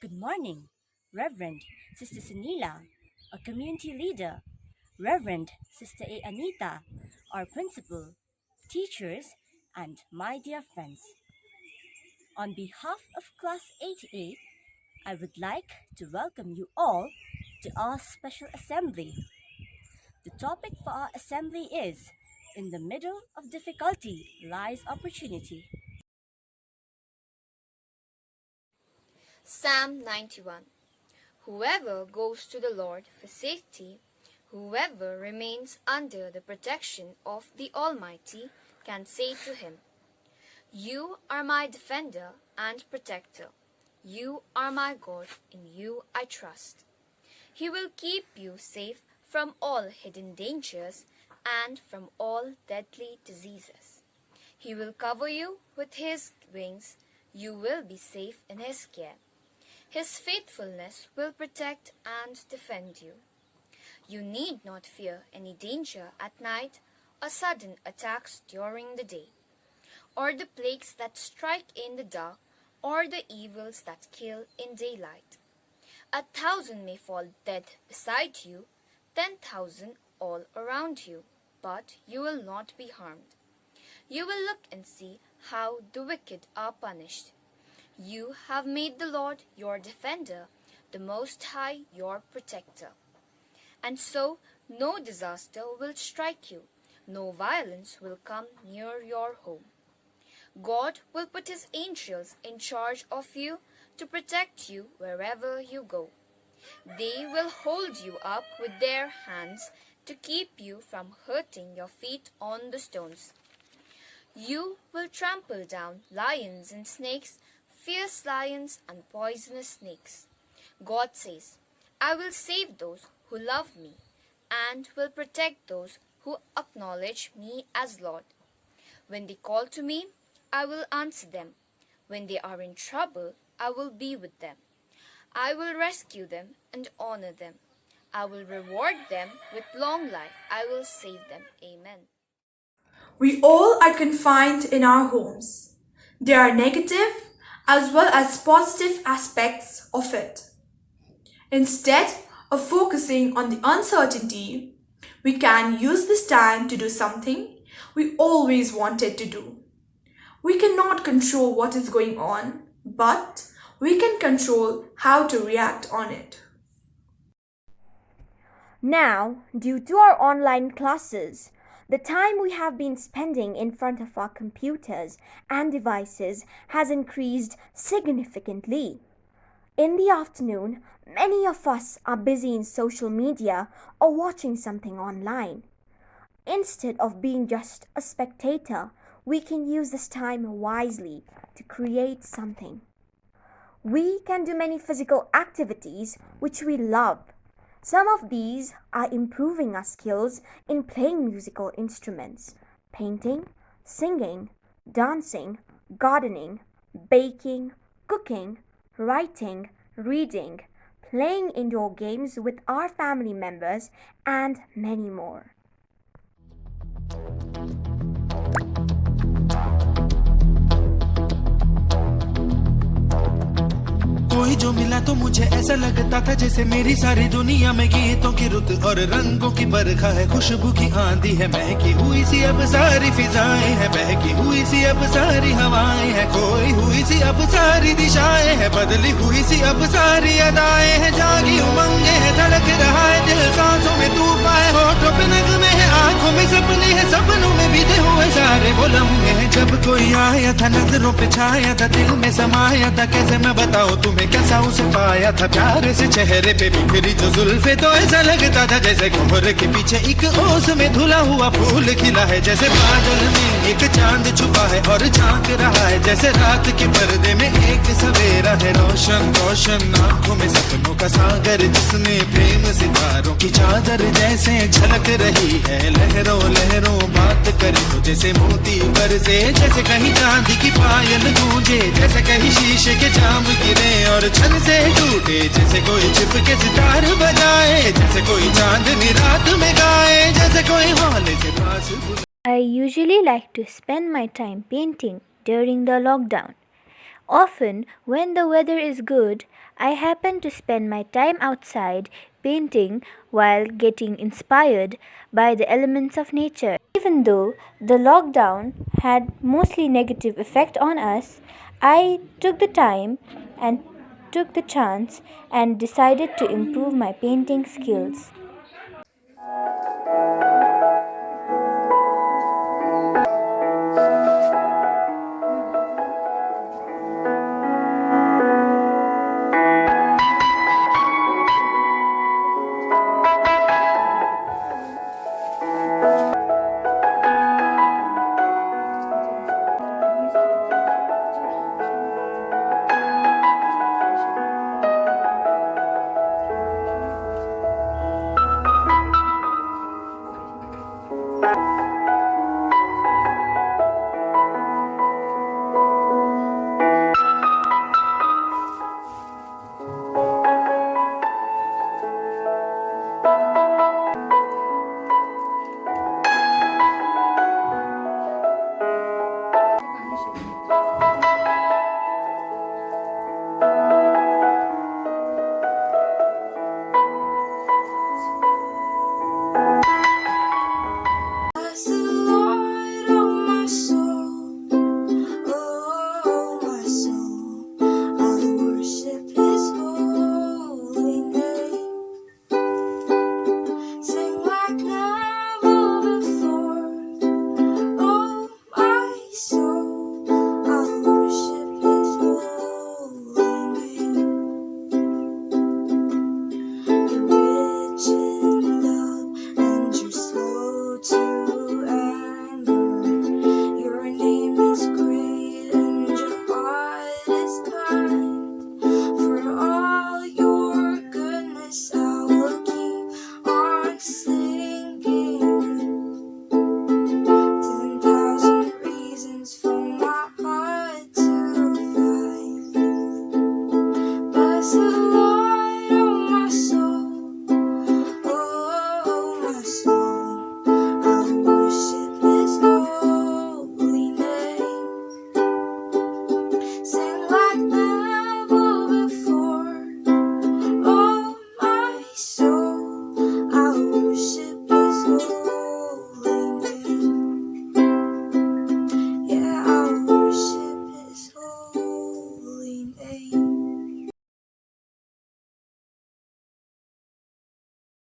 Good morning, Reverend Sister Sunila, a community leader, Reverend Sister A. Anita, our principal, teachers, and my dear friends. On behalf of Class 8A, I would like to welcome you all to our special assembly. The topic for our assembly is In the Middle of Difficulty Lies Opportunity. Psalm 91. Whoever goes to the Lord for safety, whoever remains under the protection of the Almighty, can say to him, You are my defender and protector. You are my God, in you I trust. He will keep you safe from all hidden dangers and from all deadly diseases. He will cover you with his wings. You will be safe in his care. His faithfulness will protect and defend you. You need not fear any danger at night, or sudden attacks during the day, or the plagues that strike in the dark, or the evils that kill in daylight. 1,000 may fall dead beside you, 10,000 all around you, but you will not be harmed. You will look and see how the wicked are punished. You have made the Lord your defender, the Most High your protector. And so no disaster will strike you, no violence will come near your home. God will put his angels in charge of you to protect you wherever you go. They will hold you up with their hands to keep you from hurting your feet on the stones. You will trample down lions and snakes, fierce lions and poisonous snakes. God says, I will save those who love me and will protect those who acknowledge me as Lord. When they call to me, I will answer them. When they are in trouble, I will be with them. I will rescue them and honor them. I will reward them with long life. I will save them. Amen. We all are confined in our homes. There are negative as well as positive aspects of it. Instead of focusing on the uncertainty, we can use this time to do something we always wanted to do. We cannot control what is going on, but we can control how to react on it. Now, due to our online classes, the time we have been spending in front of our computers and devices has increased significantly. In the afternoon, many of us are busy in social media or watching something online. Instead of being just a spectator, we can use this time wisely to create something. We can do many physical activities which we love. Some of these are improving our skills in playing musical instruments, painting, singing, dancing, gardening, baking, cooking, writing, reading, playing indoor games with our family members, and many more. कोई जो मिला तो मुझे ऐसा लगता था जैसे मेरी सारी दुनिया में गीतों की रुत और रंगों की बरखा है, खुशबू की आंधी है, महकी हुई सी अब सारी फिजाएं हैं, बहकी हुई सी अब सारी हवाएं हैं, खोई हुई सी अब सारी दिशाएं हैं, बदली हुई सी अब सारी अदाएं हैं, जागी उमंगे है, धड़क रहा है दिल, सांसों में तूफान है, होठों पे नगमे है, आंखों में सपने हैं, सपनों में बीते हुए सारे वो लम्हे हैं, जब कोई आया था नजरों पे छाया था, दिल में समाया था, कैसे मैं बताऊं तुम्हें कैसा उसे पाया था, प्यार से चेहरे पे बिखरी जो जुल्फे, तो ऐसा लगता था जैसे कोहरे के पीछे एक ओस में धुला हुआ फूल खिला है, जैसे बादल में एक चांद छुपा है और झांक रहा है, जैसे रात के पर्दे में एक सवेरा है, रोशन रोशन आंखों में सपनों का सागर, जिसमें प्रेम सितारों की चादर जैसे झलक रही है, लहरों लहरों बात करे तो जैसे मोती बरसे, जैसे कहीं चांदी की पायल गूंजे, जैसे कहीं शीशे के जाम गिरे और छन से टूटे, जैसे कोई छिप के सितार बजाए, जैसे कोई चांदनी रात में गाए, जैसे कोई हौले से पास I usually like to spend my time painting during the lockdown. Often, when the weather is good, I happen to spend my time outside painting while getting inspired by the elements of nature. Even though the lockdown had mostly negative effect on us, I took the time and took the chance and decided to improve my painting skills.